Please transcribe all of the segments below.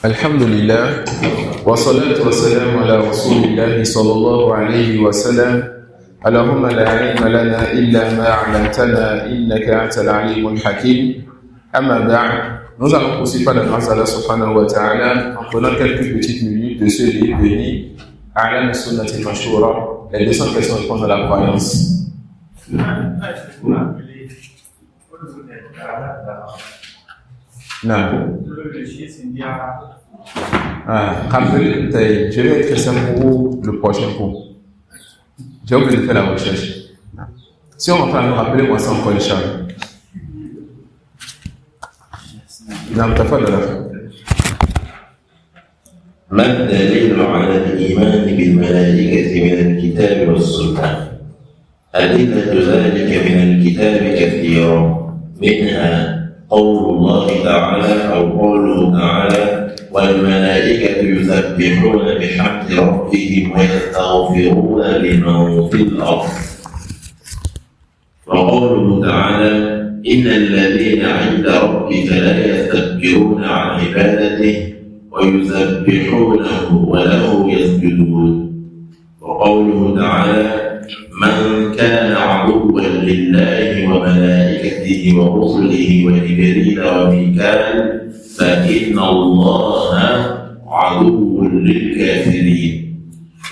Alhamdulillah, wa salatu wa salam ala rasulillahi sallallahu alayhi wa sallam. Allahumma la ilma lana illa ma 'allamtana innaka antal alimul hakim. Amma ba'd, nous allons poursuivre la grâce d'Allah subhanahu wa ta'ala en prenant quelques petites minutes de ce livre béni A'lam as-sunnati al-mashhura, les 200 questions-réponses à la croyance. Non. Rappelez, je vais écrire ça pour le prochain cours. J'ai oublié de faire la recherche. Si on va nous rappeler, moi, c'est encore le charme. Non, t'as pas de la fin. ما الدليل على الإيمان بالملائكة من الكتاب والسنة؟ أدلة ذلك من الكتاب كثيرة، منها قول الله تعالى أو قوله تعالى: والملائكة يسبحون بحمد ربهم ويستغفرون لمن في الأرض، وقوله تعالى: إن الذين عند ربك لا يستكبرون عن عبادته ويسبحونه وله يسجدون، وقوله تعالى: من كان عدوا لله وملائكته ورسله وجبريل وميكال فإن الله عدو للكافرين.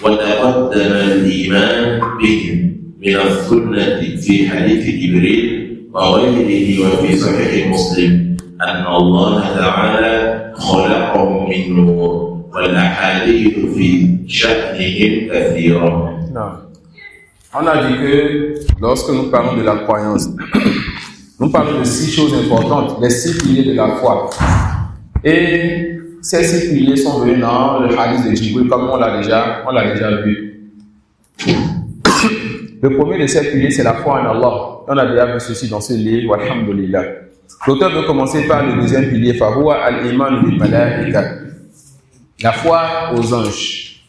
وتقدم الإيمان بهم من السنة في حديث جبريل وغيره وفي صحيح مسلم أن الله تعالى خلقهم من نور، والأحاديث في شأنهم كثيرة. On a dit que lorsque nous parlons de la croyance, nous parlons de 6 choses importantes, les 6 piliers de la foi. Et ces 6 piliers sont venus dans le hadith de Jibril, comme on l'a déjà vu. Le premier de ces piliers, c'est la foi en Allah. On a déjà vu ceci dans ce livre, alhamdulillah. L'auteur veut commencer par le deuxième pilier, fahuwa al-iman bil malaika, la foi aux anges.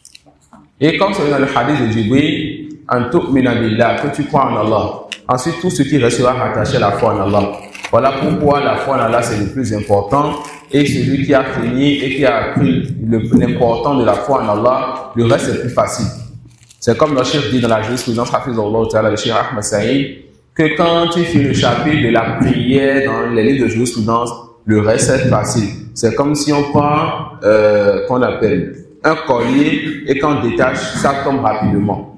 Et comme c'est dans le hadith de Jibril, en tu'mina billah, que tu crois en Allah. Ensuite, tout ce qui restera rattaché à la foi en Allah. Voilà pourquoi la foi en Allah, c'est le plus important. Et celui qui a fini et qui a appris l'important de la foi en Allah, le reste est plus facile. C'est comme le chef dit dans la jurisprudence, le chef Ahmad Saïd, que quand tu fais le chapitre de la prière dans les livres de jurisprudence, le reste est facile. C'est comme si on prend, qu'on appelle, un collier et quand on détache, ça tombe rapidement.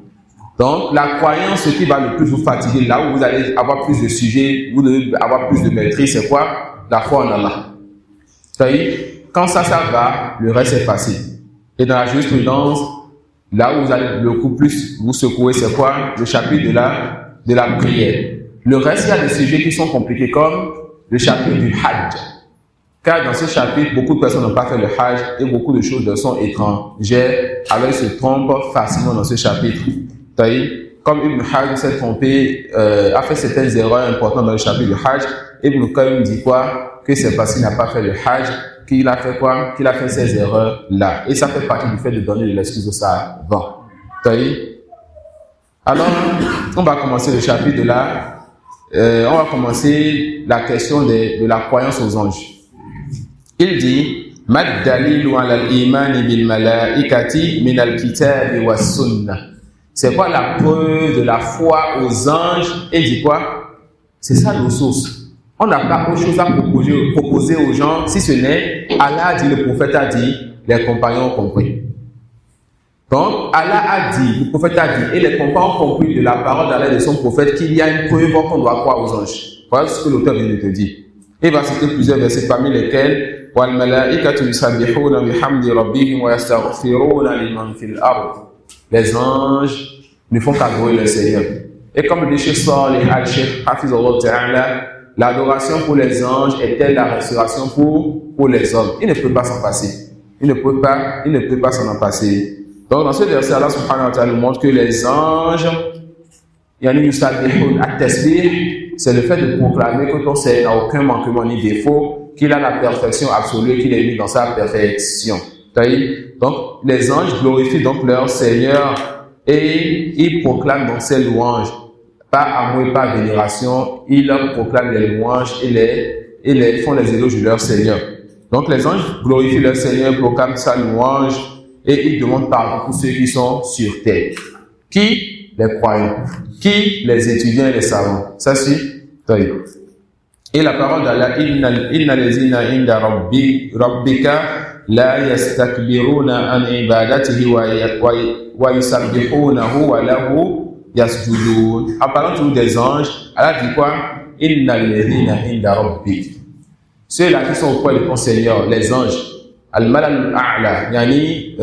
Donc, la croyance, ce qui va le plus vous fatiguer, là où vous allez avoir plus de sujets, vous devez avoir plus de maîtrise, c'est quoi? La foi en Allah. C'est-à-dire, quand ça va, le reste est facile. Et dans la jurisprudence, là où vous allez beaucoup plus vous secouer, c'est quoi? Le chapitre de la prière. Le reste, il y a des sujets qui sont compliqués, comme le chapitre du Hajj. Car dans ce chapitre, beaucoup de personnes n'ont pas fait le Hajj et beaucoup de choses sont étrangères, alors ils se trompent facilement dans ce chapitre. Comme Ibn Hajj s'est trompé, a fait certaines erreurs importantes dans le chapitre du Hajj, Ibn Qayyim dit quoi? Que c'est parce qu'il n'a pas fait le Hajj, qu'il a fait quoi? Qu'il a fait ces erreurs-là. Et ça fait partie du fait de donner de l'excuse au savant. Alors, on va commencer le chapitre de là. On va commencer la question de la croyance aux anges. Il dit: Mad dalilu ala al-imani bil malaikati min al-kitabi was sunnah. C'est quoi la preuve de la foi aux anges? Et dit quoi? C'est ça nos sources. On n'a pas autre chose à proposer aux gens, si ce n'est Allah a dit, le prophète a dit, les compagnons ont compris. Donc, Allah a dit, le prophète a dit, et les compagnons ont compris de la parole d'Allah et de son prophète qu'il y a une preuve qu'on doit croire aux anges. Voilà ce que l'auteur vient de te dire. Il va citer plusieurs versets parmi lesquels wal malaikatu yusabbihuna bihamdi rabbihim wa yastaghfiruna liman fil ard. Les anges ne font qu'adorer le Seigneur. Et comme le dit Cheikh Salih al-Sheikh Hafizullah Ta'ala, l'adoration pour les anges est-elle la restauration pour les hommes? Il ne peut pas s'en passer. Il ne peut pas s'en en passer. Donc dans ce verset, Allah subhanahu wa ta'ala nous montre que les anges, yani yusabbihun at-tasbih, c'est le fait de proclamer que ton Seigneur n'a aucun manquement ni défaut, qu'il a la perfection absolue, qu'il est mis dans sa perfection. Donc, les anges glorifient donc leur Seigneur et ils proclament donc ses louanges. Pas amour et pas vénération, ils leur proclament les louanges et les font les éloges de leur Seigneur. Donc les anges glorifient leur Seigneur, proclament sa louange et ils demandent pardon pour ceux qui sont sur terre. Qui? Les croyants. Qui? Les étudiants et les savants. Ça suit? Et la parole d'Allah, inna lezina inda rabbika la yastakbiruna an ibadatihi wa yusabbihunahu wa lahu yasjudun. En parlant toujours des anges, Allah dit quoi? Inna lezina inda rabbika. Ceux-là qui sont auprès de ton Seigneur, les anges, al-malal al-a'la, yani,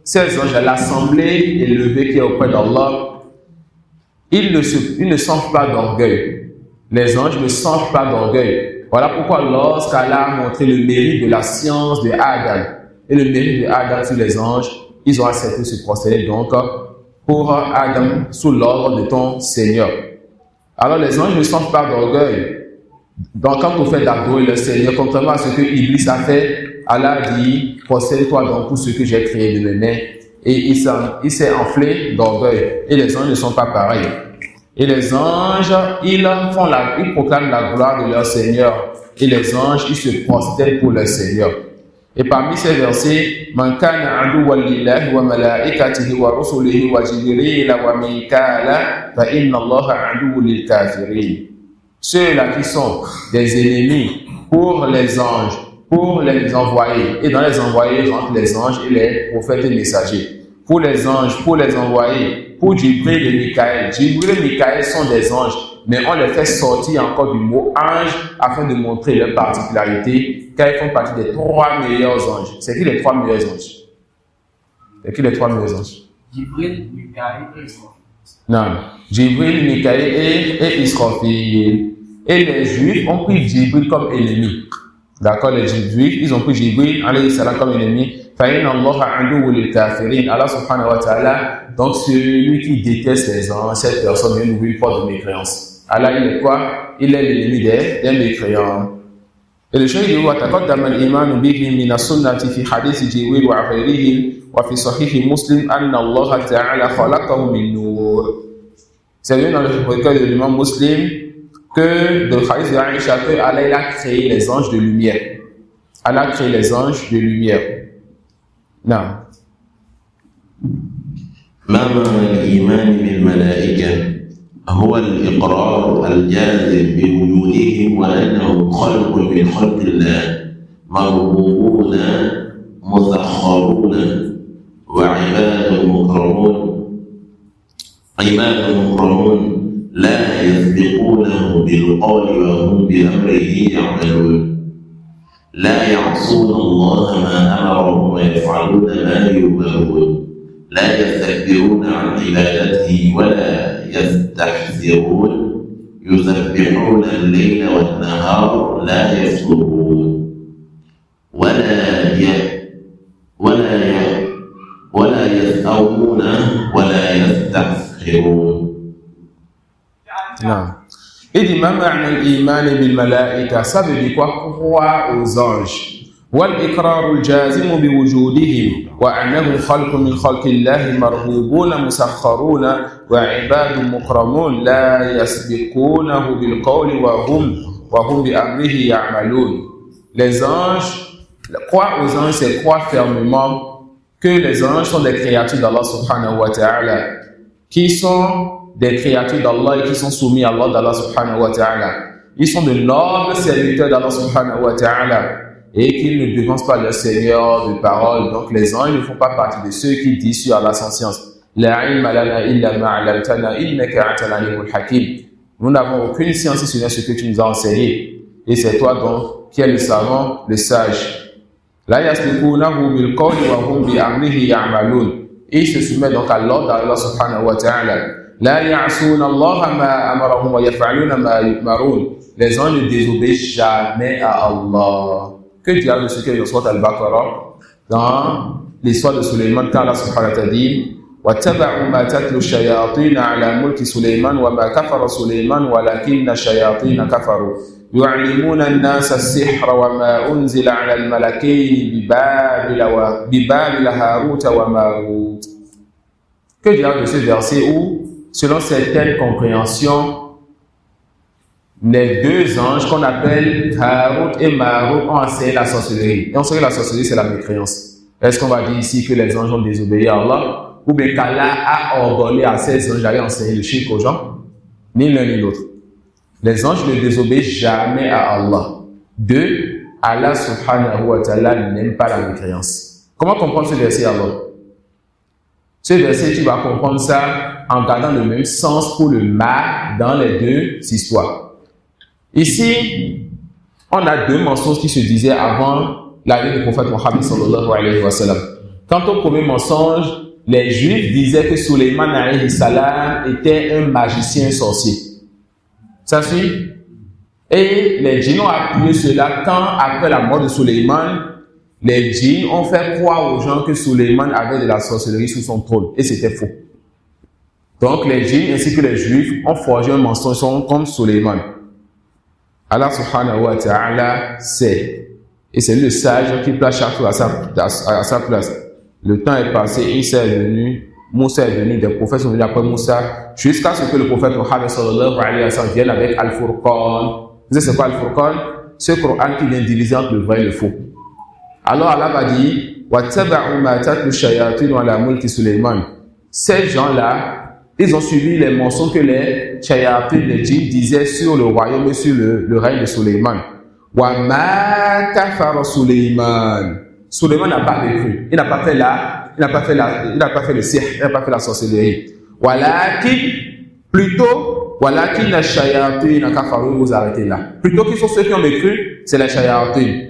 ces anges à l'assemblée élevée qui est auprès d'Allah, ils ne sentent pas d'orgueil. Les anges ne sentent pas d'orgueil. Voilà pourquoi lorsqu'Allah a montré le mérite de la science de Adam et le mérite de Adam sur les anges, ils ont accepté de se prosterner donc pour Adam sous l'ordre de ton Seigneur. Alors les anges ne sentent pas d'orgueil. Donc quand on fait d'adorer le Seigneur, contrairement à ce que Iblis a fait, Allah dit, prosterne-toi donc pour ce que j'ai créé de mes mains. Et il s'est enflé d'orgueil. Et les anges ne sont pas pareils. Et les anges, ils proclament la gloire de leur Seigneur. Et les anges, ils se prosternent pour leur Seigneur. Et parmi ces versets, Man kana aduwwan lillahi wa malaikatihi wa rusulihi wa jibril wa mikala fa inna Allaha aduwwun lil kafirin. Ceux-là qui sont des ennemis pour les anges, pour les envoyés. Et dans les envoyés rentrent les anges et les prophètes et messagers. Pour les anges, pour les envoyés, pour Jibril et Mikaël. Jibril et Mikaël sont des anges, mais on les fait sortir encore du mot ange afin de montrer leur particularité, car ils font partie des 3 meilleurs anges. C'est qui les 3 meilleurs anges? C'est qui les 3 meilleurs anges? Jibril, Mikaël et Israfil. Non. Jibril, Mikaël et Israfil. Et les Juifs ont pris Jibril comme ennemi. D'accord, les Juifs, ils ont pris Jibril, alayhi salam, comme ennemi. Allah subhanahu wa ta'ala, donc celui qui déteste les anges, cette personne vient d'ouvrir une porte de mécréance. Allah, il est quoi? Il est l'ennemi des mécréants. Et le cheikh dit, وَتَقَدَّمَ الْإِيمَانُ بِهِ مِنَ السُنَّةِ فِي حَدِيثِ جِبْرِيلَ وَغَيْرِهِ وَفِي صَحِيحِ مُسْلِمٍ أَنَّ اللَّهَ تَعَالَى خَلَقَهُ مِنْ نُورٍ. C'est venu dans le recueil de l'imam Muslim que, de hadith de Aïcha, que Allah a créé les anges de lumière. Allah a créé les anges de lumière. Non. ما معنى الإيمان بالملائكة؟ هو الإقرار الجازم بوجودهم وأنهم خلق من خلق الله مربوبون مسخرون وعباد مكرمون لا يسبقونه بالقول وهم بأمره يعملون لا يعصون الله ما أمرهم ويفعلون ما يؤمرون لا يستكبرون عن عبادته ولا يستحسرون يسبحون الليل والنهار لا يفترون ولا يسأمون ولا يستسخرون. نعم. Il dit ma ma'na al-iman bil malaika, ça veut dire quoi? Croire aux anges. والإقرار الجازم بوجودهم وأنهم خلق من خلق الله مربوبون مسخرون وعباد مكرمون لا يسبقونه بالقول وهم بأمره يعملون. Les anges, croire aux anges, c'est croire fermement que les anges sont des créatures d'Allah subhanahu wa ta'ala, qui sont des créatures d'Allah et qui sont soumis à l'ordre d'Allah subhanahu wa ta'ala. Ils sont de nobles serviteurs d'Allah subhanahu wa ta'ala et qu'ils ne devancent pas leur Seigneur de parole. Donc les anges ne font pas partie de ceux qui disent sur Allah sans science. La ilma lana illa ma 'allamtana innaka antal alimul hakim. Nous n'avons aucune science si ce n'est ce que tu nous as enseigné. Et c'est toi donc qui es le savant, le sage. La yasbiqunahu bil qawli wa hum bi amrihi ya'malun. Et ils se soumettent donc à l'ordre d'Allah subhanahu wa ta'ala. La ya'suna Allah ma amarahum wa yaf'aluna ma yu'marun. Les anges ne désobéissent jamais à Allah. Que diable de ce qu'il y a dans Sourate Al-Baqarah, dans l'histoire de Sulayman, quand Allah subhanahu wa ta'ala dit وَاتَّبَعُوا مَا تَتْلُو الشَّيَاطِينُ عَلَى مُلْكِ سُلَيْمَانَ وَمَا كَفَرَ سُلَيْمَانُ وَلَكِنَّ الشَّيَاطِينَ كَفَرُوا يُعَلِّمُونَ النَّاسَ السِّحْرَ وَمَا أُنزِلَ عَلَى الْمَلَكَيْنِ بِبَابِلَ هَارُوتَ وَمَارُوتَ. Que diable de ce verset où, selon certaines compréhensions, les deux anges qu'on appelle Harut et Marut ont enseigné la sorcellerie. Et on sait que la sorcellerie, c'est la mécréance. Est-ce qu'on va dire ici que les anges ont désobéi à Allah? Ou bien qu'Allah a ordonné à ces anges d'aller enseigner le shirk aux gens? Ni l'un ni l'autre. Les anges ne désobéissent jamais à Allah. Deux, Allah subhanahu wa ta'ala n'aime pas la mécréance. Comment comprendre ce verset alors? Ce verset, tu vas comprendre ça en gardant le même sens pour le ma dans les deux histoires. Ici, on a deux mensonges qui se disaient avant l'arrivée du prophète Mohammed sallallahu alayhi wa sallam. Quant au premier mensonge, les Juifs disaient que Suleiman alayhi salam était un magicien sorcier. Ça suit? Et les djinns ont appuyé cela quand, après la mort de Suleiman, les djinns ont fait croire aux gens que Suleiman avait de la sorcellerie sous son trône. Et c'était faux. Donc les djinns ainsi que les Juifs ont forgé un mensonge comme Suleiman. Allah subhanahu wa ta'ala sait. Et c'est le sage qui place chaque chose à sa place. Le temps est passé, Isa est venu, Moussa est venu, des prophètes sont venus après Moussa, jusqu'à ce que le prophète Mohammed sallallahu alayhi wa sallam vienne avec Al-Furqan. Vous savez c'est quoi Al-Furqan? Ce Coran qui vient diviser entre le vrai et le faux. Alors Allah va dire, وَاتَّبَعُوا مَا تَتْلُو الشَّيَاطِينُ عَلَى مُلْكِ سُلَيْمَانَ. Ces gens-là, ils ont suivi les mensonges que les shayatin, les djinns disaient sur le royaume et sur le règne de Suleiman. وَمَا كَفَرَ سُلَيْمَانَ. Suleiman n'a pas vécu. Il n'a pas fait le sihr, il n'a pas fait la sorcellerie. Walakin ash-shayatin kafaru, vous arrêtez là. Plutôt qu'ils sont ceux qui ont vécu, c'est les shayatin.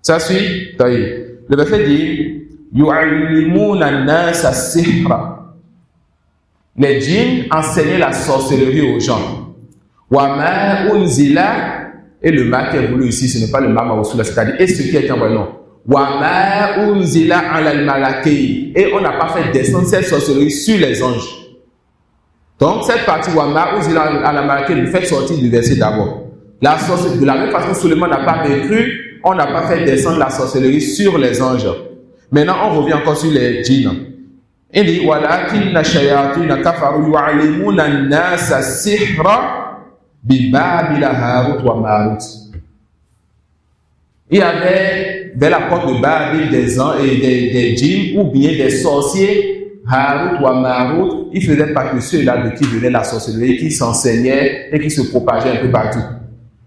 Ça suit? Le verset dit yu'allimuna an-nas as-sihra. Les djinns enseignaient la sorcellerie aux gens. Wa ma unzila, et le ma qui est voulu ici, ce n'est pas le ma mawsula, c'est-à-dire et ce qui est envoyé, non. Wa ma unzila ala al-malakayn, et on n'a pas fait descendre cette sorcellerie sur les anges. Donc cette partie wa ma unzila ala al-malakayn, vous faites sortir du verset d'abord. La sorcellerie, de la même façon, Suleiman n'a pas vécu, on n'a pas fait descendre la sorcellerie sur les anges. Maintenant, on revient encore sur les djinns. Il dit walakinna shayatina kafaru yu'allimuna an-nasa as-sihra bi Babila Harut wa Marut. Il y avait vers la porte de Babil des djinns ou bien des sorciers Harut wa Marut. Ils faisaient partie de ceux-là de qui venait la sorcellerie, qui s'enseignait et qui se propageait un peu partout.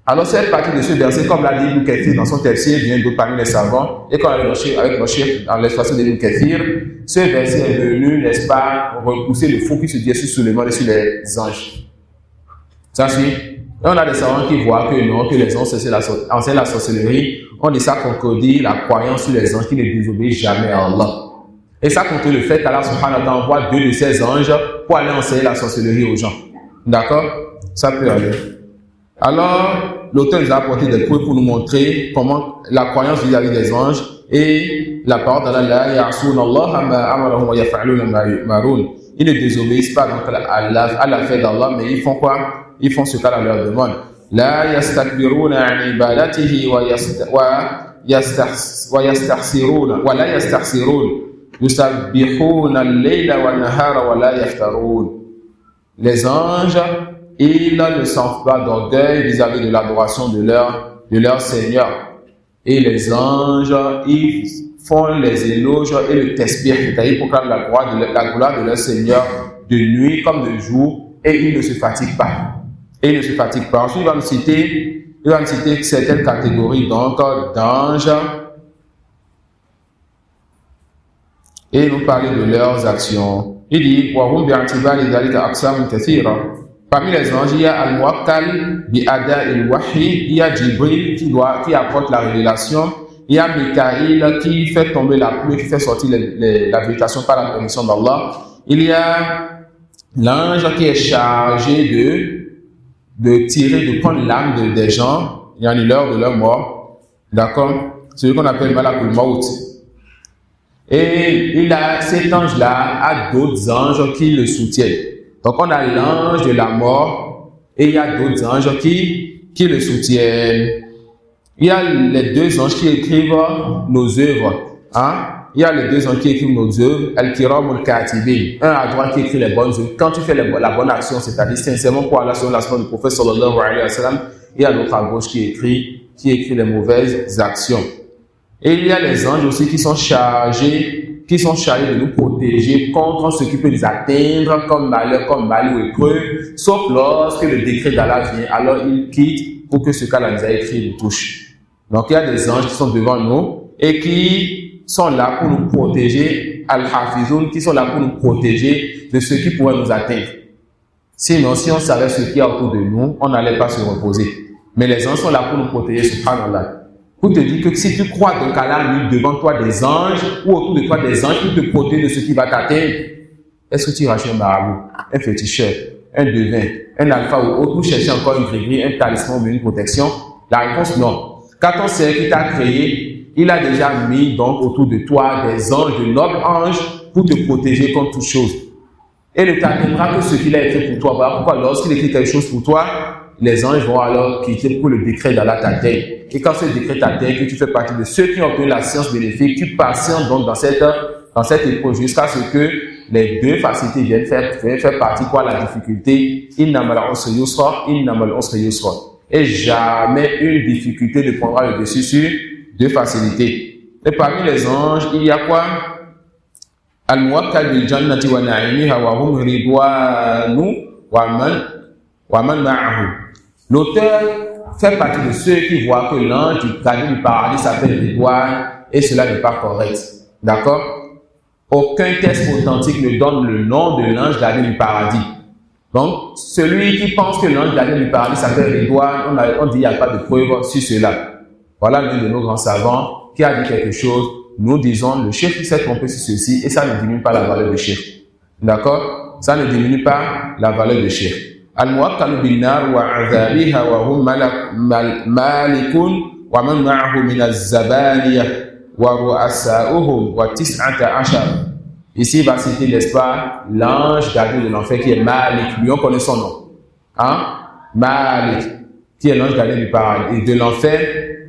Alors, c'est partie de ce verset, comme l'a dit Ibn Kathir dans son tafsir, bien d'autres parmi les savants, et quand on a avec Moshe dans l'expression d'Ibn Kathir, ce verset est venu, n'est-ce pas, repousser le faux qui se dit sur Suleiman et sur les anges. Ça suit. Et on a des savants qui voient que non, que les anges enseignent la sorcellerie. On dit ça contredit la croyance sur les anges qui ne désobéissent jamais à Allah. Et ça contredit le fait qu'Allah subhanahu wa ta'ala envoie deux de ses anges pour aller enseigner la sorcellerie aux gens. D'accord? Ça peut aller. Alors, l'auteur nous a apporté des preuves pour nous montrer comment la croyance vis-à-vis des anges et la parole d'Allah, ils ne désobéissent pas donc à la fait d'Allah, mais ils font quoi? Ils font ce qu'Allah leur demande. La yastakbiruna an ibadatihi wa yastahsiruna wa la yastahsirun yusabbihuna al-layla wa an-nahara wa la yaftarun. Les anges, ils ne sentent pas d'orgueil vis-à-vis de l'adoration de leur Seigneur. Et les anges, ils font les éloges et le tasbih, c'est-à-dire pour proclamer la gloire de leur Seigneur de nuit comme de jour, et ils ne se fatiguent pas. Ensuite, il va me citer certaines catégories donc d'anges et nous parler de leurs actions. Il dit وَهُمْ بِاعْتِبَارِ ذَلِكَ أَقْسَامٌ كَثِيرًا. Parmi les anges, il y a Al-Muwakkal bi Ada al-Wahy, il y a Jibril qui apporte la révélation, il y a Mikaïl qui fait tomber la pluie, qui fait sortir la végétation par la permission d'Allah. Il y a l'ange qui est chargé de prendre l'âme des gens, il y a l'heure de leur mort, d'accord, celui qu'on appelle Malakul Maut. Et cet ange-là a d'autres anges qui le soutiennent. Donc, on a l'ange de la mort et il y a d'autres anges qui le soutiennent. Il y a les deux anges qui écrivent nos œuvres. Il y a les deux anges qui écrivent nos œuvres. Al-Kiramul Katibin. Un à droite qui écrit les bonnes œuvres. Quand tu fais la bonne action, c'est-à-dire sincèrement pour Allah, selon la sunna du prophète sallallahu alayhi wa sallam, et il y a l'autre à gauche qui écrit les mauvaises actions. Et il y a les anges aussi qui sont chargés de nous protéger contre ce qui peut nous atteindre comme malheur, comme mal ou épreuve, sauf lorsque le décret d'Allah vient, alors ils quittent pour que ce qu'Allah nous a écrit nous touche. Donc il y a des anges qui sont devant nous et qui sont là pour nous protéger, al-Hafizoun, qui sont là pour nous protéger de ce qui pourrait nous atteindre. Sinon, si on savait ce qu'il y a autour de nous, on n'allait pas se reposer. Mais les anges sont là pour nous protéger, subhanallah. Pour te dire que si tu crois donc qu'Allah a mis devant toi des anges ou autour de toi des anges qui te protègent de ce qui va t'atteindre, est-ce que tu iras chez un marabout, un féticheur, un devin, un alpha ou autre pour chercher encore une grégerie, un talisman ou une protection? La réponse non. Quand ton Seigneur qui t'a créé, il a déjà mis donc autour de toi des anges, de nobles anges pour te protéger contre toute chose. Et ne t'atteindra que ce qu'il a écrit pour toi. Voilà pourquoi lorsqu'il écrit quelque chose pour toi, les anges vont alors quitter pour le décret d'Allah t'atteindre. Et quand ce décret t'atteint, que tu fais partie de ceux qui ont obtenu la science bénéfique, tu patientes donc dans cette épreuve jusqu'à ce que les deux facilités viennent faire partie quoi la difficulté. Innamal usri yusra, innamal usri yusra. Et jamais une difficulté ne prendra le dessus sur deux facilités. Et parmi les anges, il y a quoi? Al-muwakkal bil jannati wa na'imiha wa hum ridwanu wa man ma'ahu. L'auteur fait partie de ceux qui voient que l'ange du gardien du paradis s'appelle Ridwan et cela n'est pas correct. D'accord? Aucun texte authentique ne donne le nom de l'ange gardien du paradis. Donc, celui qui pense que l'ange gardien du paradis s'appelle Ridwan, on dit qu'il n'y a pas de preuve sur cela. Voilà l'un de nos grands savants qui a dit quelque chose. Nous disons, le chef qui s'est trompé sur ceci et ça ne diminue pas la valeur de chef. D'accord? Ça ne diminue pas la valeur de chef. Al-muwakkalu bin-nar wa 'adhabiha wa hum malikun wa man ma'ahu min az-zabaniyah wa ru'asa'uhum wa 19. Ici, il va citer, n'est-ce pas, l'ange gardien de l'enfer qui est Malik. Lui, on connaît son nom. Hein? Malik, qui est l'ange gardien du paradis et de l'enfer.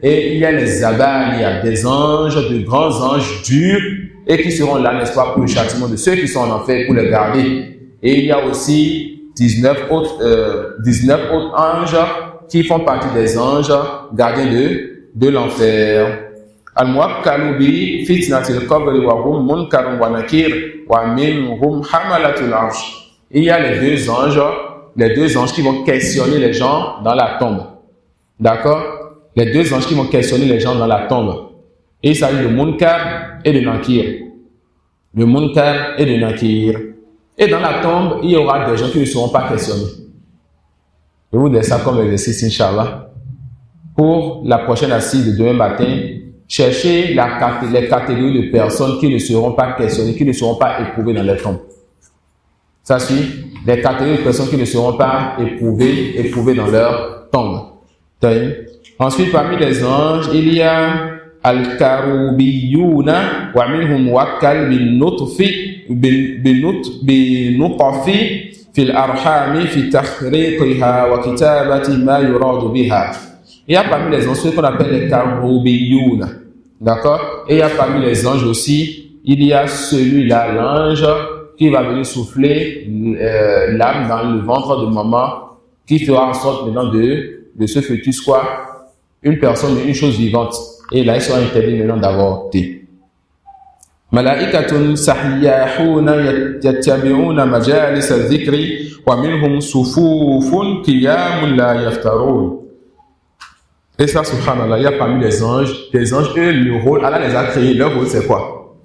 Et il y a les Zabaniyah, des anges, de grands anges durs, et qui seront là, n'est-ce pas, pour le châtiment de ceux qui sont en enfer, pour les garder. Et il y a aussi 19 autres anges qui font partie des anges gardiens de l'enfer. Al-muwakkalu bi fitnatil qabri wa hum munkarun wa nakir wa minhum hamalatul arsh. Il y a les deux anges qui vont questionner les gens dans la tombe. D'accord? Les deux anges qui vont questionner les gens dans la tombe. Et il s'agit de Munkar et de Nakir. Le Munkar et de Nakir. Et dans la tombe, il y aura des gens qui ne seront pas questionnés. Je vous laisse ça comme exercice, Inch'Allah. Pour la prochaine assise de demain matin, cherchez les catégories de personnes qui ne seront pas questionnées, qui ne seront pas éprouvées dans les tombes. Ça suit, les catégories de personnes qui ne seront pas éprouvées dans leur tombe. Ensuite, parmi les anges, il y a Al-Karubiyuna wa minhum wakkal bin-nutfi fil arhami fi takhriqiha wa kitabati ma yuradu biha. Il y a parmi les anges ceux qu'on appelle les Karubiyuna. D'accord? Et il y a parmi les anges aussi, il y a celui-là, l'ange qui va venir souffler l'âme dans le ventre de maman, qui fera en sorte maintenant de ce fœtus quoi? Une personne, une chose vivante. Et là, il sera interdit maintenant d'avorter. Malaikatun sahyahuna yattabi'una majalis al-dhikri wa minhum sufufun qiyamun la yaftarun. Et ça, subhanallah, il y a parmi les anges, eux, le rôle, Allah les a créés, leur rôle c'est quoi?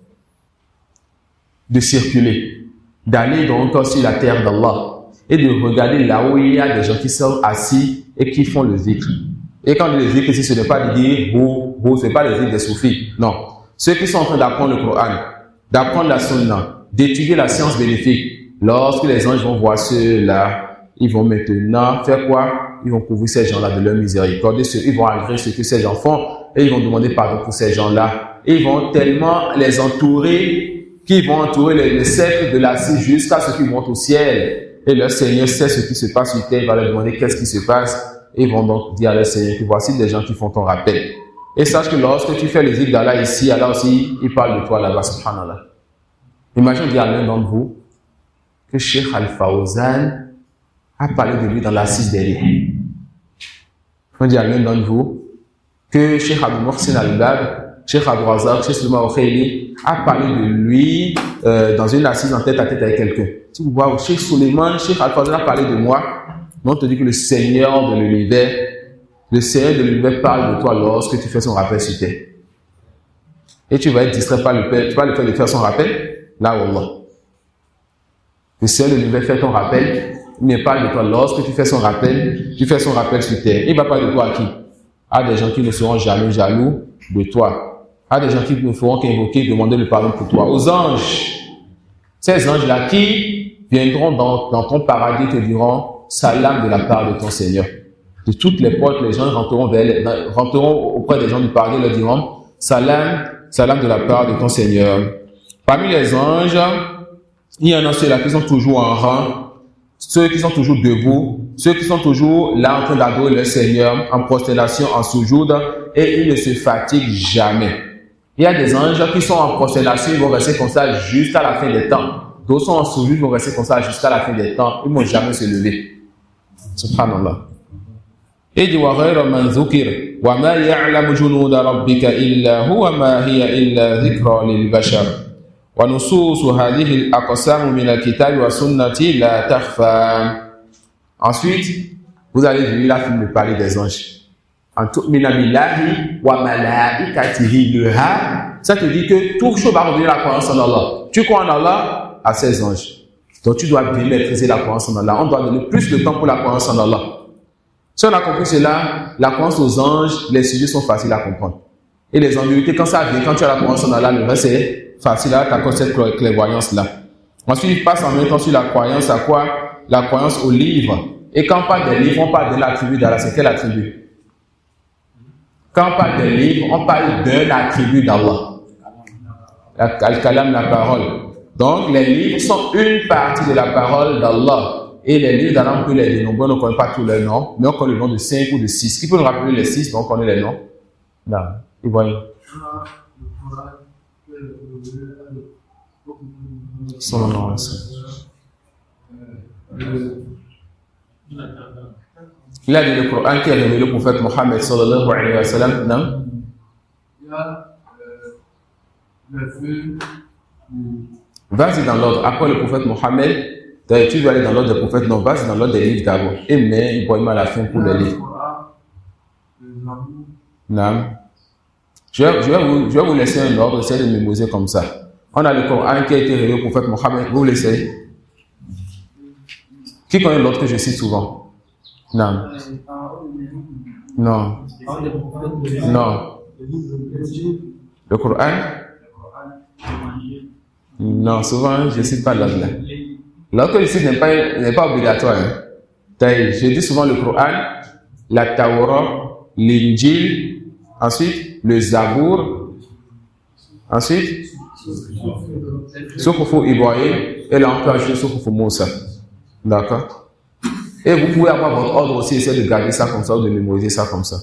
De circuler, d'aller donc sur la terre d'Allah et de regarder là où il y a des gens qui sont assis et qui font le zikr. Et quand on dit le zikr ici, ce n'est pas de dire ce n'est pas le zikr des soufis. Non. Ceux qui sont en train d'apprendre le Coran, d'apprendre la sunna, d'étudier la science bénéfique, lorsque les anges vont voir ceux-là, ils vont maintenant faire quoi? Ils vont couvrir ces gens-là de leur miséricorde. Ils vont agréer ce que ces gens font et ils vont demander pardon pour ces gens-là. Ils vont tellement les entourer qu'ils vont entourer le cercle de l'assise jusqu'à ce qu'ils montent au ciel. Et leur Seigneur sait ce qui se passe sur terre. Il va leur demander qu'est-ce qui se passe. Ils vont donc dire à leur Seigneur que voici des gens qui font ton rappel. Et sache que lorsque tu fais les zikr d'Allah ici, Allah aussi, il parle de toi là-bas, subhanallah. Imagine dire à l'un d'entre vous que Cheikh Al-Fawzan a parlé de lui dans l'assise derrière. On dit à l'un d'entre vous que Cheikh Abou Mohsin Al-Bab, Cheikh Abou Razak, Cheikh Sulma Okheili a parlé de lui dans une assise en tête à tête avec quelqu'un. Si vous voyez, Cheikh Suleiman, Cheikh Al-Fadl a parlé de moi, mais on te dit que le Seigneur de l'univers parle de toi lorsque tu fais son rappel sur terre. Et tu vas être distrait par le Père, tu vas le faire de faire son rappel, là, Wallah. Le Seigneur de l'univers fait ton rappel, mais parle de toi lorsque tu fais son rappel sur terre. Il va parler de toi à qui? À des gens qui ne seront jamais jaloux de toi. À des gens qui ne feront qu'invoquer, demander le pardon pour toi. Aux anges. Ces anges-là qui viendront dans ton paradis te diront salam de la part de ton Seigneur. De toutes les portes, les gens rentreront auprès des gens du paradis et leur diront salam de la part de ton Seigneur. Parmi les anges, il y en a ceux-là qui sont toujours en rang, ceux qui sont toujours debout, ceux qui sont toujours là en train d'adorer le Seigneur, en prosternation, en soujoud, et ils ne se fatiguent jamais. Il y a des anges qui sont en prosternation, ils vont rester comme ça jusqu'à la fin des temps. D'autres sont en soujoud, ils vont rester comme ça jusqu'à la fin des temps. Ils ne vont jamais se lever. Subhanallah. Et dit wa ghayra man dhukir wa ma ya'lamu junuda rabbika illa huwa ma hiya illa dhikra lil bashar. ونصوص هذه الأقسام من الكتاب والسنة لا تخفى. Ensuite, vous allez venir là pour me parler des anges. En tu'mina billahi wa malaikatihi, le ha, ça te dit que tout chose va revenir la croyance en Allah. Tu crois en Allah, à ses anges. Donc tu dois bien maîtriser la croyance en Allah. On doit donner plus de temps pour la croyance en Allah. Si on a compris cela, la croyance aux anges, les sujets sont faciles à comprendre. Et les ambiguïtés, quand ça vient, quand tu as la croyance en Allah, le reste c'est facile à t'accorder cette clairvoyance-là. Ensuite, il passe en même temps sur la croyance à quoi? La croyance aux livres. Et quand on parle des livres, on parle de l'attribut d'Allah. C'est quel attribut? Quand on parle des livres, on parle d'un attribut d'Allah. Al-Kalam, la parole. Donc, les livres sont une partie de la parole d'Allah. Et les livres d'Allah, on peut les dénombrer, on ne connaît pas tous les noms, mais on connaît le nom de 5 ou de 6. Qui peut nous rappeler les 6, donc on connaît les noms? Non, Ibrahim. Sallallahu alayhi wa sallam. Il a dit le Coran qui a révélé le prophète Mohammed sallallahu alayhi wa sallam. Non? Il y a le feu. Vas-y dans l'ordre. Après le prophète Mohammed, tu dois aller dans l'ordre des prophètes. Non, vas-y dans l'ordre des livres d'abord. Et mais Ibrahim à la fin pour les livres. Non. Je vais vous laisser un ordre, essayez de mémoriser comme ça. On a le Coran qui a été révélé au prophète Mohammed. Vous l'essayez? Qui connaît l'autre que je cite souvent? Non. Non. Non. Le Coran? Non, souvent je ne cite pas l'autre là. L'autre que je cite n'est pas obligatoire. Hein. Je dis souvent le Coran, la Taura, l'Injil, ensuite le Zabour, ensuite Soukhoufou Ibrahim, et là on peut ajouter Soukhoufou Moussa. D'accord? Et vous pouvez avoir votre ordre aussi, essayer de garder ça comme ça ou de mémoriser ça comme ça.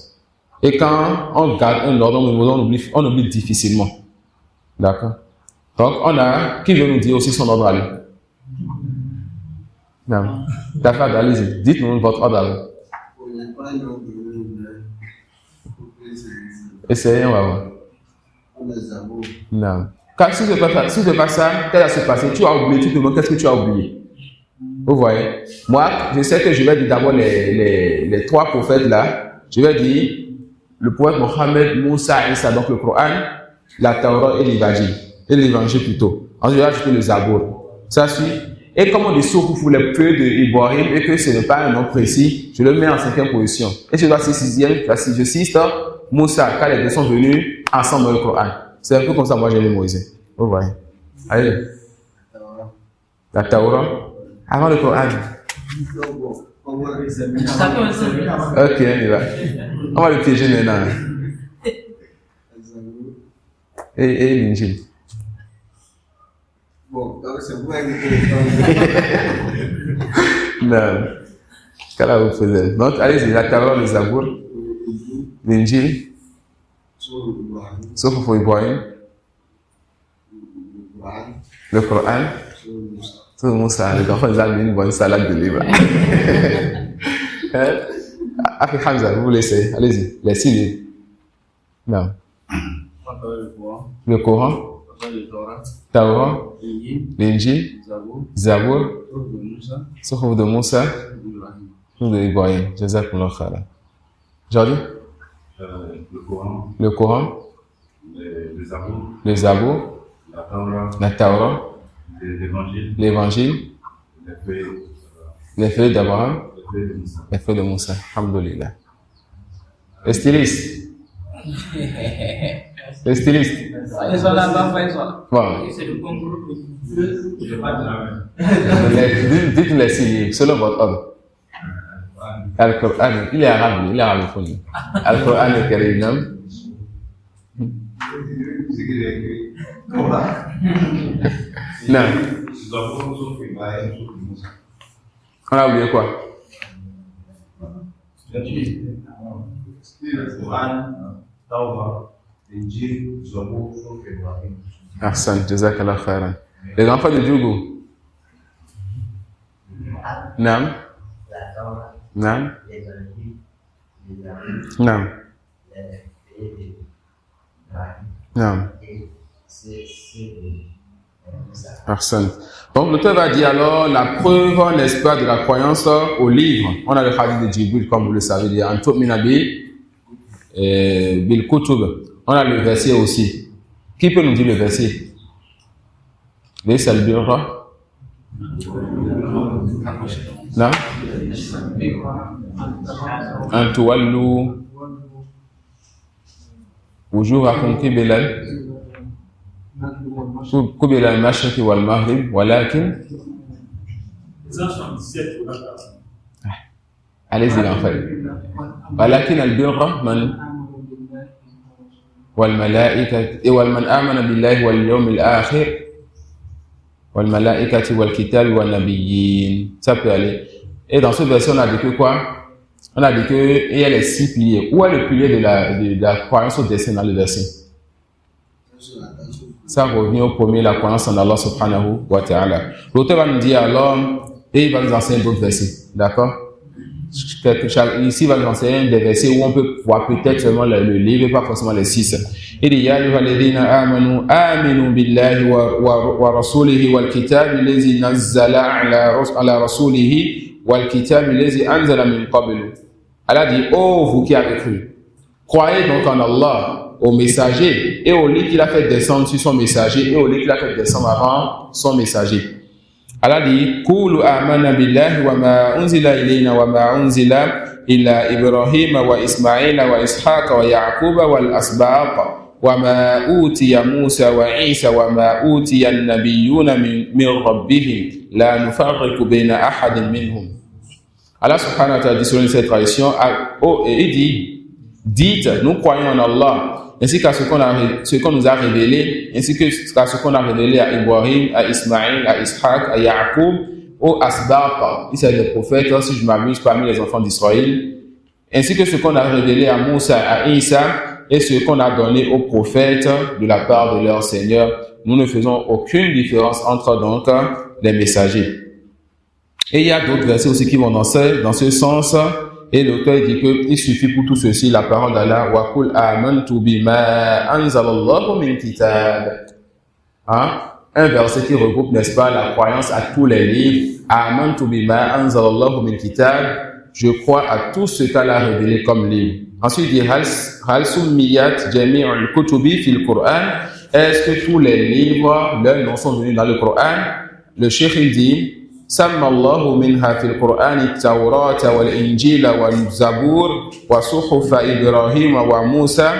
Et quand on garde un ordre, on oublie difficilement. D'accord? Donc on a, qui veut nous dire aussi son ordre à lui? Non. D'accord, allez-y, dites-nous votre ordre à lui. Essayez, on va voir. Non. Car si c'est pas ça, qu'est-ce qui va se passer? Tu as oublié, tu te demandes qu'est-ce que tu as oublié. Vous voyez? Moi, je sais que je vais dire d'abord les trois prophètes là. Je vais dire le prophète Mohammed, Moussa, Isa, donc le Coran, la Torah et l'évangile plutôt. Ensuite, je vais ajouter le Zabour. Ça suit. Et comme on dit Soukhoufou, les feux d'Ibrahim, et que ce n'est pas un nom précis, je le mets en 5e position. Et je dois c'est 6e, je cite Moussa, car les deux sont venus ensemble dans le Coran. C'est un peu comme ça, moi j'ai mémorisé. Vous voyez. Allez. La Torah. Avant le Coran. Ok, on y va. On va le piéger maintenant. Et l'Injil. Bon, donc c'est vous Non. Qu'est-ce que vous faisiez? Donc, allez-y, la Torah, le Zabour, l'Injil, Soukhoufou Ibrahim, le Coran, tout Moussa. Les enfants, ils ont mis une bonne salade de livres. Après Hamza, vous laissez. Allez-y. Les 6 livres. Non. Le Coran. Taurat. L'Injil. Zabour. Sokhov de Moussa. Sokhov de Ibrahim. Jazakumullah khairan. Jordi? Le Coran. Le Zabour. La Taurat. L'Évangile. Les feuilles d'Abraham. Les feuilles de Moussa. Alhamdulillah. Le styliste. Le styliste. Bon. Dites les signes selon votre ordre. Al-Qur'an, il est arabe. Al-Qur'an al-Karim. Non. On a oublié quoi? Ahsan, jazakallah khairan. Les enfants de Djougou. Nam. Nam. Nam. Nam. Personne. Donc l'auteur va dire alors la preuve, n'est-ce pas, de la croyance au livre. On a le hadith de Djibril, comme vous le savez, il y a un tu'mina bil kutub. On a le verset aussi. Qui peut nous dire le verset? Laysa al-birra. Non? An tuwallu wujuhakum qibla al-mashriqi wal-maghrib walakin. Allez-y l'enfant. Walakin al-birra man والملائكة والمن آمن بالله واليوم الآخر والملائكة والكتاب والنبيين. Ça peut aller. Et dans ce verset, on a dit que quoi? On a dit que il y a les 6 piliers. Où est le pilier de la croyance au destin dans le verset? Ça revient au premier, la croyance en Allah subhanahu wa ta'ala. L'auteur va nous dire alors, et il va nous enseigner d'autres versets. D'accord? Ici, il va nous enseigner des versets où on peut voir peut-être seulement le livre et pas forcément les 6. Il dit Ya ayyuhalladhina amanu aminu billahi wa rasulihi wal kitabi allazi nazzala ala rasulihi wal kitabi allazi anzala min qablu. Allah dit oh vous qui avez cru, croyez donc en Allah, au messager et au livre qu'il a fait descendre sur son messager et au livre qu'il a fait descendre avant son messager. Allah dit Qulu amana billahi wa ma unzila ilayna wa ma unzila ila Ibrahima wa Ismaila wa Ishaqa wa Yaquba wal asbaqa wa ma utiya Musa wa Isa wa ma utiya an-nabiyyuna min rabbihim la nufarriqu bayna ahadin minhum. Allah subhanahu wa ta'ala dit selon cette tradition, il dit dites nous croyons en Allah ainsi qu'à ce qu'on nous a révélé, ainsi qu'à ce qu'on a révélé à Ibrahim, à Ismaïl, à Ishaq, à Yaqub, au Asbaq, il s'agit des prophètes, si je m'amuse, parmi les enfants d'Israël, ainsi que ce qu'on a révélé à Moussa, à Isa, et ce qu'on a donné aux prophètes de la part de leur Seigneur. Nous ne faisons aucune différence entre donc les messagers. Et il y a d'autres versets aussi qui vont dans ce sens. Et l'auteur dit qu'il suffit pour tout ceci la parole d'Allah wa qul amantu bima anzalallahu min kitab. Un verset qui regroupe, n'est-ce pas, la croyance à tous les livres. Amantu bima anzalallahu min kitab. Je crois à tout ce qu'Allah a révélé comme livre. Ensuite il dit hal summiyat jami'ul kutubi fil Qur'an. Est-ce que tous les livres, leurs noms sont venus dans le Coran? Le cheikh il dit سمى الله منها في القرآن التوراة والإنجيل والزبور وصحف إبراهيم وموسى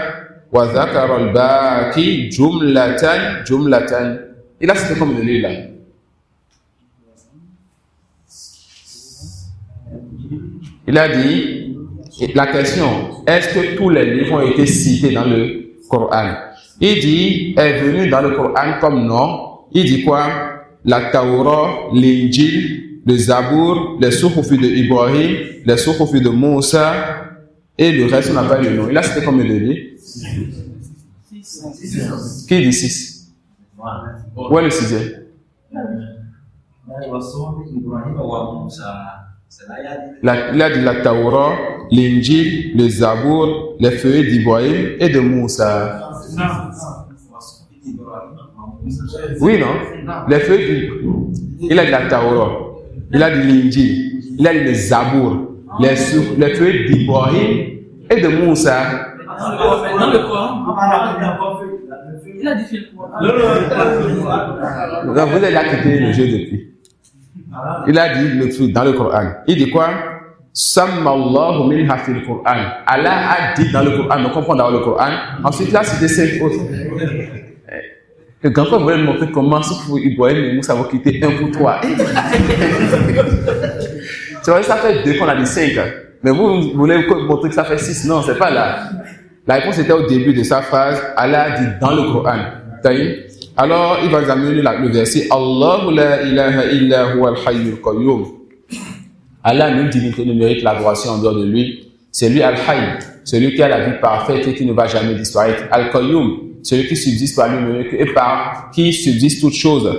وذكر الباقي جملة. Il a cité comme le livre là. Il a dit, la question, est-ce que tous les livres ont été cités dans le Coran? Il dit, est venu dans le Coran comme nom. Il dit quoi? La Taura, l'Injil, le Zabour, les Suhufi de Ibrahim, les Suhufi de Moussa, et le reste, on n'a pas le nom. Il a cité combien de livres? 6. Qui dit 6? Où est le 6e? Il a dit la Torah, l'Injil, le Zabour, les feuilles d'Ibrahim et de Moussa. Oui, non? Les feuilles il a dit la Torah, il a dit l'Injil, il a dit le Zabour, les feuilles d'Ibrahim et de Moussa. Dans le Coran, il a dit le Coran. Non, vous avez quitté le jeu depuis. Il a dit le truc dans le Coran. Il dit quoi? Sammallahu minha fil Coran. Allah a dit dans le Coran, on comprend dans le Coran. Ensuite, là, c'était 5 autres. Le grand-père voulait me montrer comment Ibrahim et Moussa vont quitter un pour 3. Tu vois, ça fait 2 qu'on a dit 5. Mais vous voulez montrer que ça fait 6. Non, c'est pas là. La réponse était au début de sa phrase. Allah a dit dans le Coran. T'as vu? Alors, il va examiner le verset. Allahu la ilaha illa huwa al-hayyul qayyum. Allah, une divinité, ne mérite l'adoration en dehors de lui. C'est lui al-hayy, celui qui a la vie parfaite et qui ne va jamais disparaître. Al-qayyum, celui qui subsiste par lui-même et par qui subsiste toute chose.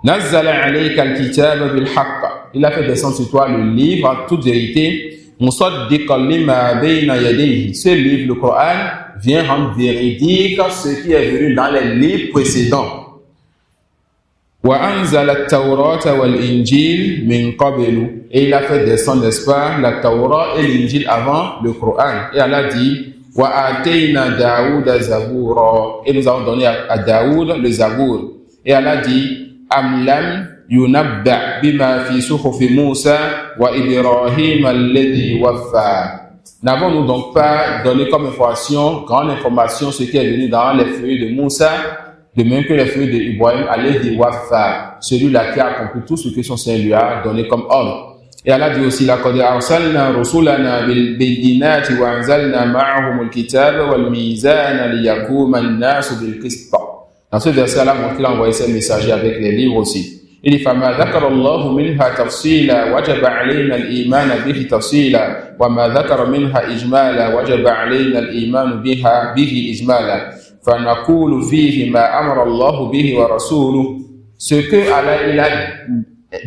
Nazzala alayka al-kitaba bil haqq. Il a fait descendre sur toi le livre en toute vérité. Musaddiqan lima bayna yadayhi. Ce livre, le Coran, vient rendre véridique ce qui est venu dans les livres précédents. Wa anzala at-taurata wal injil min qablu. Et il a fait descendre, n'est-ce pas, la Torah et l'injil avant le Coran. Et Allah dit wa atayna Daouda zabura. Et nous avons donné à Daoud le Zabour. Et Allah dit am lam yunabba bima fi suhufi Musa wa Ibrahim alladhi waffa. N'avons-nous donc pas donné comme information, grande information, ce qui est venu dans les feuilles de Moussa, de même que les feuilles de Ibrahim, alladhi waffa, celui-là qui a accompli tout ce que son Seigneur lui a donné comme ordre. Et Allah dit aussi, laqad arsalna rusulana bil bayyinati wa anzalna ma'ahum al-kitaba wal mizana liyaquma an-nasu bil qist. Dans ce verset, Allah montre qu'il a envoyé ses messagers avec les livres aussi. Il dit فما ذكر الله منها تفصيلا وجب علينا الإيمان به تفصيلا وما ذكر منها إجمالا وجب علينا الإيمان به إجمالا فنقول فيه ما أمر الله به ورسوله. Ce que Allah il a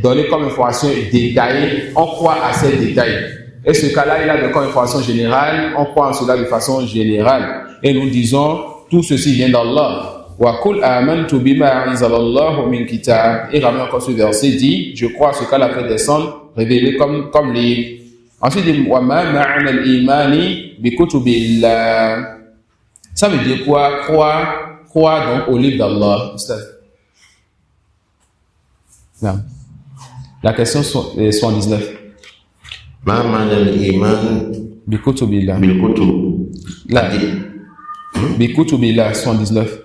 donné comme information détaillée, on croit à ces détails. Et ce qu'Allah il a donné comme information générale, on croit en cela de façon générale. Et nous disons tout ceci vient d'Allah. Wa kul amantu bima anzalallahu min kitab. Et ramène encore ce verset dit, je crois à ce qu'Allah fait descendre, révélé comme livre. Ensuite, il dit, wa ma ma'ana al-imani bi kutubillah. Ça veut dire quoi? Croire donc au livre d'Allah. Non. La question 79. Ma ma'ana al-iman Bi kutubillah. bil kutub. Là. Bi kutubillah 79.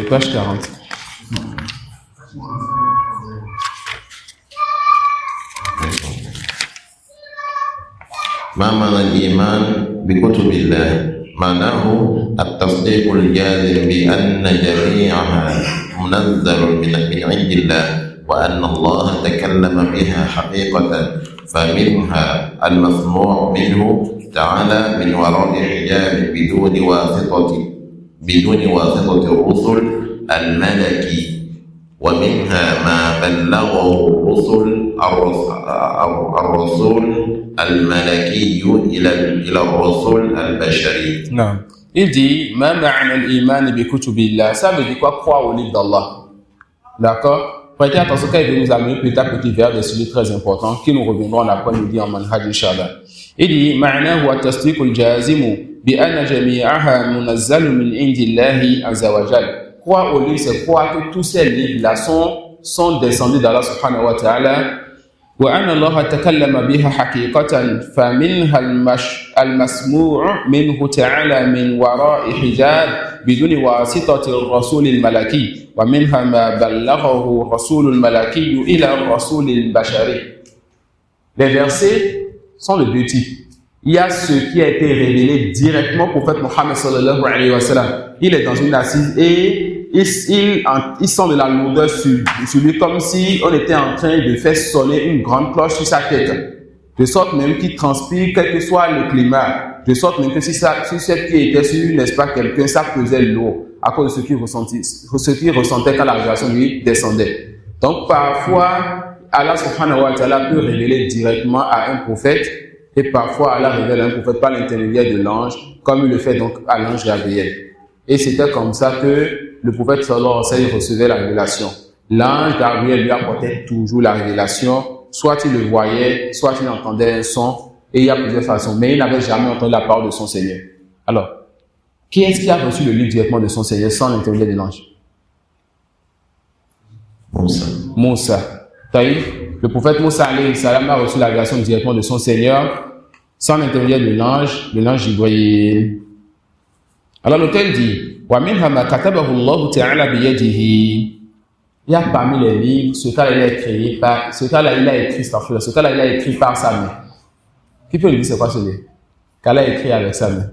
Page 40. ما معنى الإيمان بكتب الله؟ معناه التصديق الجازم بأن جميعها منزل من عند الله وأن الله تكلم بها حقيقة فمنها المسموع منه تعالى من وراء حجاب بدون واسطة الرسل الملكي ومنها ما بلغه الرسول الملكي إلى الرسول البشري. Non. Il dit, ma ma'ana al-iman bi kutubillah. Ça veut dire quoi? Croire au livre d'Allah. D'accord? Prêtez attention quand il veut nous amener petit à petit vers des sujets très importants qui nous reviendront l'après-midi en manhaj inshallah. Il dit, ma'nahu at-tasdiq al-jazim bi anna jami'aha munazzal min indillahi azza wa jalla. Croire au livre, c'est croire que tous ces livres-là sont descendus d'Allah subhanahu wa ta'ala. وأن الله تكلم بها حقيقة فمنها المسموع منه تعالى من وراء حجاب بدون واسطة الرسول الملكي ومنها ما بلغه الرسول الملكي إلى الرسول البشري. Les versets sont de deux types. Il y a ce qui a été révélé directement au prophète Mohammed sallallahu alayhi wa sallam. Il est dans une assise et il sent de la lourdeur sur lui comme si on était en train de faire sonner une grande cloche sur sa tête. De sorte même qu'il transpire quel que soit le climat. De sorte même que si cette qui était sur, n'est-ce pas, quelqu'un, ça pesait lourd à cause de ce qu'il ressentait quand la révélation lui descendait. Donc parfois, Allah subhanahu wa ta'ala peut révéler directement à un prophète et parfois Allah révèle à un prophète par l'intermédiaire de l'ange, comme il le fait donc à l'ange Gabriel. Et c'était comme ça que le prophète sallallahu alayhi wa sallam recevait la révélation. L'ange Gabriel lui apportait toujours la révélation, soit il le voyait, soit il entendait un son, et il y a plusieurs façons, mais il n'avait jamais entendu la parole de son Seigneur. Alors, qui est-ce qui a reçu le livre directement de son Seigneur sans l'intermédiaire de l'ange? Moussa. Le prophète Moussa alayhi salam a reçu la révélation directement de son Seigneur sans l'intermédiaire de l'ange Jibril. Alors l'auteur dit, wa minha ma katabahu Allah ta'ala bi yadihi. Il y a parmi les livres ce qu'Allah a écrit par sa main. Qui peut lui dire c'est quoi ce livre? Qu'Allah a écrit avec sa main.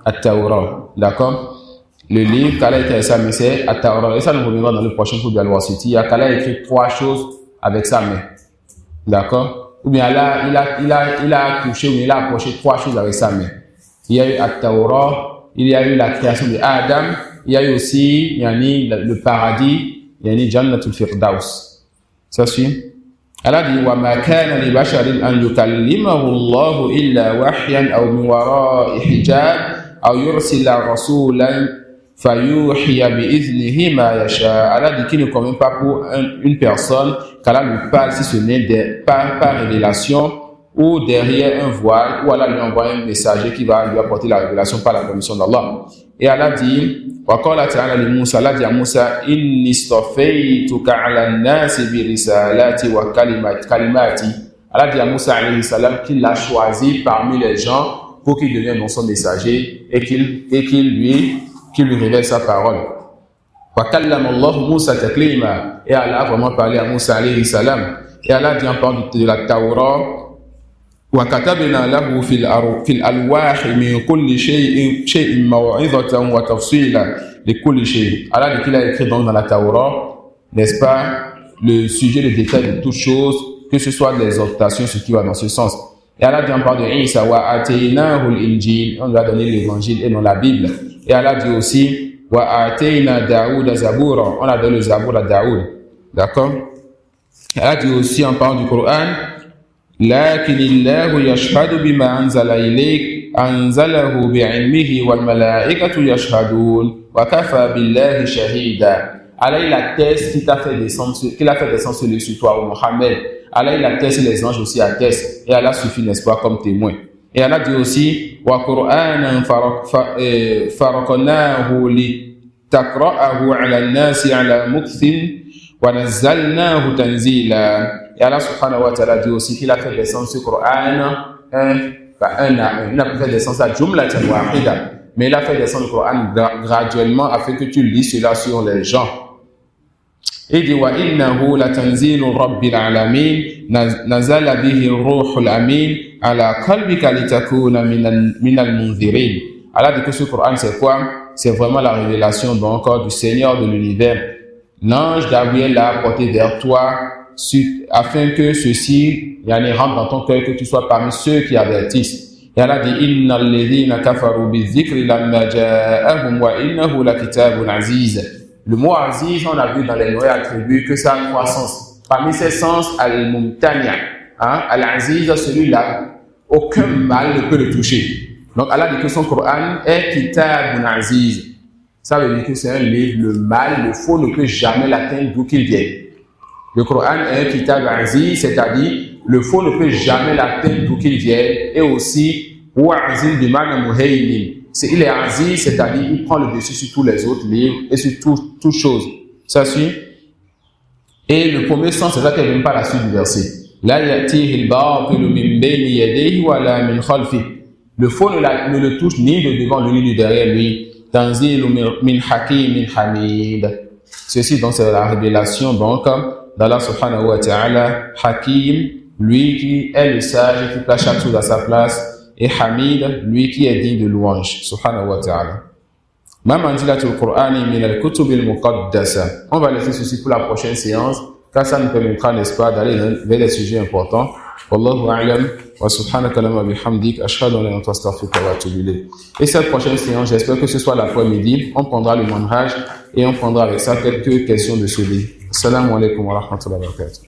At-Tawrah. D'accord? Le livre qu'Allah a écrit avec sa main, c'est At-Tawrah. Et ça nous reviendra dans le prochain cours de Al-Wasiti. Il y a qu'Allah a écrit 3 choses avec sa main. D'accord? Ou bien Allah, il a touché ou il a approché 3 choses avec sa main. Il y a eu At-Tawrah, il y a eu la création de Adam, il y a eu aussi le paradis, Jannatul Firdaus. Ça suit? Allah dit wa ma kana li basharin an yukallimahu Allah illa wahyan aw min wara'i hijab aw yursila rasulan fayuhiya bi idhnihi ma yasha. Allah dit qu'il ne convient pas pour une personne qu'Allah lui parle si ce n'est par révélation ou derrière un voile, ou Allah lui envoie un messager qui va lui apporter la révélation par la permission d'Allah. Et Allah dit, wa qala ta'ala li Musa, Allah dit à Musa, inni istafaytuka 'ala an-nasi bi risalati wa kalimati. Allah dit à Musa alayhi salam qu'il l'a choisi parmi les gens pour qu'il devienne son messager et qu'il lui révèle sa parole. Wa kallama Allah Musa taklima. Et Allah a vraiment parlé à Musa alayhi salam. Et Allah dit en parlant de la Torah, وكتبنا له في الألواح من كل شيء موعظة وتفصيلا لكل شيء. Allah dit qu'il a écrit donc dans la Torah, n'est-ce pas, le sujet, le détail de toutes choses, que ce soit des exhortations, ce qui va dans ce sens. Et Allah dit en parlant de Isa, wa ataynahu al-injil, on lui a donné l'évangile et non la Bible. Et Allah dit aussi, wa atayna Daoud zabura, on a donné le Zabour à Daoud. D'accord? Allah dit aussi en parlant du Coran, لكن الله يشهد بما أنزل إليك أنزله بعلمه والملائكة يشهدون وكفى بالله شهيدا. Allah il atteste qu'il a fait descendre sur toi, Mohammed. Allah il atteste, les anges aussi attestent. Et Allah suffit, n'est-ce pas, comme témoin. Et Allah dit aussi وَقُرْآنًا فَرَقْنَاهُ لِتَقْرَأَهُ عَلَى النَّاسِ عَلَى مُكْثٍ وَنَزَّلْنَاهُ تَنزِيلًا. Et Allah subhanahu wa ta'ala dit aussi qu'il a fait descendre ce Coran un à un. Il n'a pas fait descendre ça jumlatan wahida, mais il a fait descendre le Coran graduellement afin que tu lis cela sur les gens. Il dit wa innahu latanzilu rabbil alamin nazala bihi ar-ruhul amin ala qalbika litakuna minal munzirin. Allah dit que ce Coran c'est quoi? C'est vraiment la révélation donc du Seigneur de l'univers. L'ange Gabriel l'a apporté vers toi afin que ceci rentre dans ton cœur, que tu sois parmi ceux qui avertissent. Et Allah dit innal ladhina kafaru bizikri lamma ja'ahum wa innahu lakitabun aziz. Le mot aziz, on a vu dans les noms attributs que ça a 3 sens. Parmi ces sens, al-mumtania, al-aziz, celui-là, aucun mal ne peut le toucher. Donc Allah dit que son Coran est kitabun aziz. Ça veut dire que c'est un livre, le mal, le faux ne peut jamais l'atteindre d'où qu'il vienne. Le Coran est un kitab aziz, c'est-à-dire le faux ne peut jamais l'atteindre d'où qu'il vienne, et aussi wa aziz bi ma'na muhaymin. Il est aziz, c'est-à-dire il prend le dessus sur tous les autres livres et sur toutes choses. Ça suit. Et le premier sens, c'est ça qui est même pas la suite du verset. La yatihi al-batilu min bayni yadayhi wa la min khalfihi. Le faux ne le touche ni de devant lui ni de derrière lui. Tanzilu min hakimin hamid. Ceci donc c'est la révélation donc d'Allah subhanahu wa ta'ala, Hakim, lui qui est le sage, qui place chaque chose à sa place, et Hamid, lui qui est digne de louange, subhanahu wa ta'ala. Ma manzilatul Qur'ani min al-kutub al-muqaddasa. On va laisser ceci pour la prochaine séance, car ça nous permettra, n'est-ce pas, d'aller vers des sujets importants. Wallahu a'lam, wa subhanaka lama bihamdik, ashhadu an la ilaha illa anta astaghfiruka wa atubu ilayk. Et cette prochaine séance, j'espère que ce soit l'après-midi, on prendra le manhaj, et on prendra avec ça quelques questions de ce livre. Assalamu alaikum wa rahmatullahi wa barakatuh.